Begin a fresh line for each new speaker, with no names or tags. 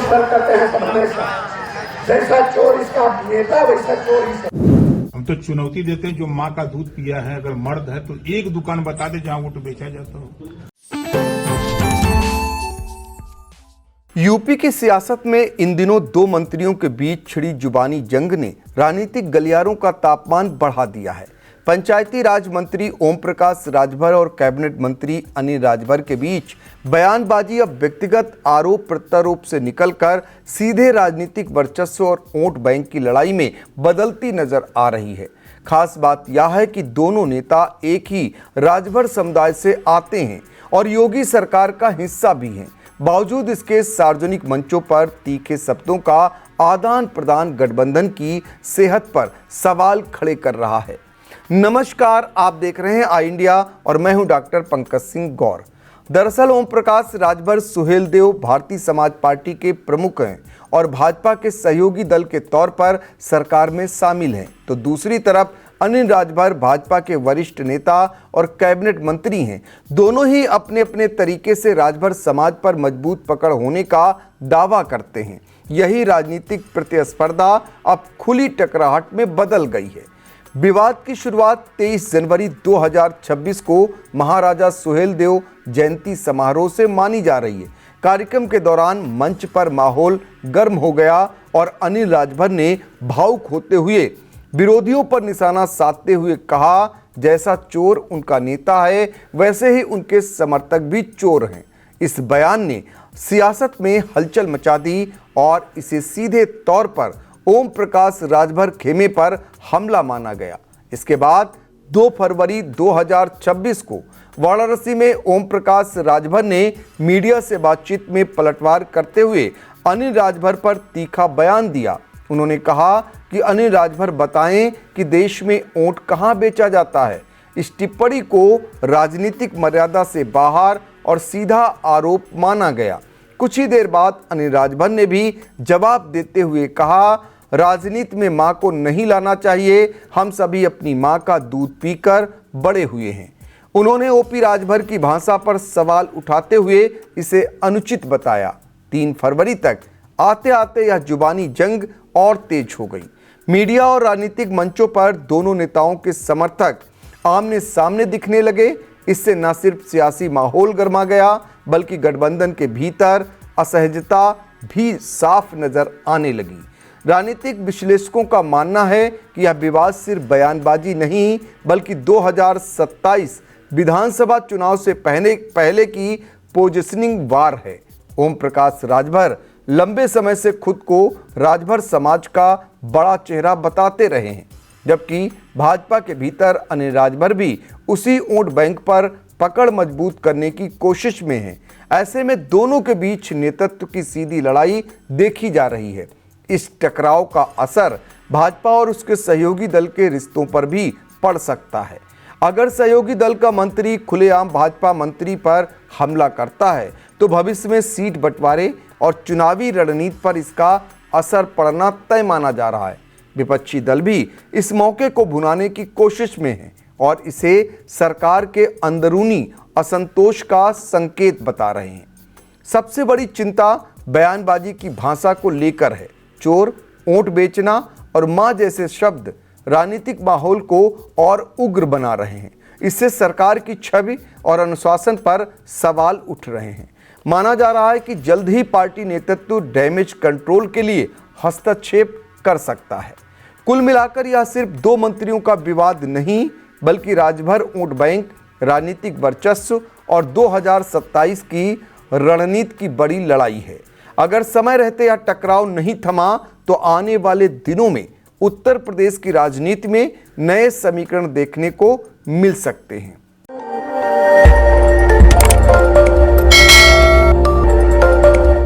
इस्तेमाल करते हैं सब हमेशा। जैसा चोर इसका नेता वैसा चोर इसका।
हम तो चुनौती देते हैं, जो माँ का दूध पिया है अगर मर्द है तो एक दुकान बता दे जहां वोट बेचा जाता हो।
यूपी की सियासत में इन दिनों दो मंत्रियों के बीच छिड़ी जुबानी जंग ने राजनीतिक गलियारों का तापमान बढ़ा दिया है। पंचायती राज मंत्री ओम प्रकाश राजभर और कैबिनेट मंत्री अनिल राजभर के बीच बयानबाजी अब व्यक्तिगत आरोप प्रत्यारोप से निकलकर सीधे राजनीतिक वर्चस्व और वोट बैंक की लड़ाई में बदलती नजर आ रही है। खास बात यह है कि दोनों नेता एक ही राजभर समुदाय से आते हैं और योगी सरकार का हिस्सा भी हैं। बावजूद इसके सार्वजनिक मंचों पर तीखे शब्दों का आदान प्रदान गठबंधन की सेहत पर सवाल खड़े कर रहा है। नमस्कार, आप देख रहे हैं आई इंडिया और मैं हूं डॉक्टर पंकज सिंह गौर। दरअसल ओम प्रकाश राजभर सुहेलदेव भारतीय समाज पार्टी के प्रमुख हैं और भाजपा के सहयोगी दल के तौर पर सरकार में शामिल हैं, तो दूसरी तरफ अनिल राजभर भाजपा के वरिष्ठ नेता और कैबिनेट मंत्री हैं। दोनों ही अपने अपने तरीके से राजभर समाज पर मजबूत पकड़ होने का दावा करते हैं। यही राजनीतिक प्रतिस्पर्धा अब खुली टकराहट में बदल गई है। विवाद की शुरुआत 23 जनवरी 2026 को महाराजा सुहेलदेव जयंती समारोह से मानी जा रही है। कार्यक्रम के दौरान मंच पर माहौल गर्म हो गया और अनिल राजभर ने भावुक होते हुए विरोधियों पर निशाना साधते हुए कहा, जैसा चोर उनका नेता है वैसे ही उनके समर्थक भी चोर हैं। इस बयान ने सियासत में हलचल मचा दी और इसे सीधे तौर पर ओम प्रकाश राजभर खेमे पर हमला माना गया। इसके बाद 2 फरवरी 2026 को वाराणसी में ओम प्रकाश राजभर ने मीडिया से बातचीत में पलटवार करते हुए अनिल राजभर पर तीखा बयान दिया। उन्होंने कहा कि अनिल राजभर बताएं कि देश में वोट कहां बेचा जाता है। इस टिप्पणी को राजनीतिक मर्यादा से बाहर और सीधा आरोप माना गया। कुछ ही देर बाद अनिल राजभर ने भी जवाब देते हुए कहा, राजनीति में मां को नहीं लाना चाहिए, हम सभी अपनी मां का दूध पीकर बड़े हुए हैं। उन्होंने ओपी राजभर की भाषा पर सवाल उठाते हुए इसे अनुचित बताया। 3 फरवरी तक आते आते यह जुबानी जंग और तेज हो गई। मीडिया और राजनीतिक मंचों पर दोनों नेताओं के समर्थक आमने सामने दिखने लगे। इससे न सिर्फ सियासी माहौल गर्मा गया बल्कि गठबंधन के भीतर असहजता भी साफ नजर आने लगी। राजनीतिक विश्लेषकों का मानना है कि यह विवाद सिर्फ बयानबाजी नहीं बल्कि 2027 विधानसभा चुनाव से पहले की पोजीशनिंग वार है। ओम प्रकाश राजभर लंबे समय से खुद को राजभर समाज का बड़ा चेहरा बताते रहे हैं, जबकि भाजपा के भीतर अनिल राजभर भी उसी वोट बैंक पर पकड़ मजबूत करने की कोशिश में है। ऐसे में दोनों के बीच नेतृत्व की सीधी लड़ाई देखी जा रही है। इस टकराव का असर भाजपा और उसके सहयोगी दल के रिश्तों पर भी पड़ सकता है। अगर सहयोगी दल का मंत्री खुलेआम भाजपा मंत्री पर हमला करता है तो भविष्य में सीट बंटवारे और चुनावी रणनीति पर इसका असर पड़ना तय माना जा रहा है। विपक्षी दल भी इस मौके को भुनाने की कोशिश में है और इसे सरकार के अंदरूनी असंतोष का संकेत बता रहे हैं। सबसे बड़ी चिंता बयानबाजी की भाषा को लेकर है। चोर, वोट बेचना और मां जैसे शब्द राजनीतिक माहौल को और उग्र बना रहे हैं। इससे सरकार की छवि और अनुशासन पर सवाल उठ रहे हैं। माना जा रहा है कि जल्द ही पार्टी नेतृत्व डैमेज कंट्रोल के लिए हस्तक्षेप कर सकता है। कुल मिलाकर यह सिर्फ 2 मंत्रियों का विवाद नहीं बल्कि राजभर वोट बैंक, राजनीतिक वर्चस्व और 2027 की रणनीति की बड़ी लड़ाई है। अगर समय रहते यह टकराव नहीं थमा तो आने वाले दिनों में उत्तर प्रदेश की राजनीति में नए समीकरण देखने को मिल सकते हैं।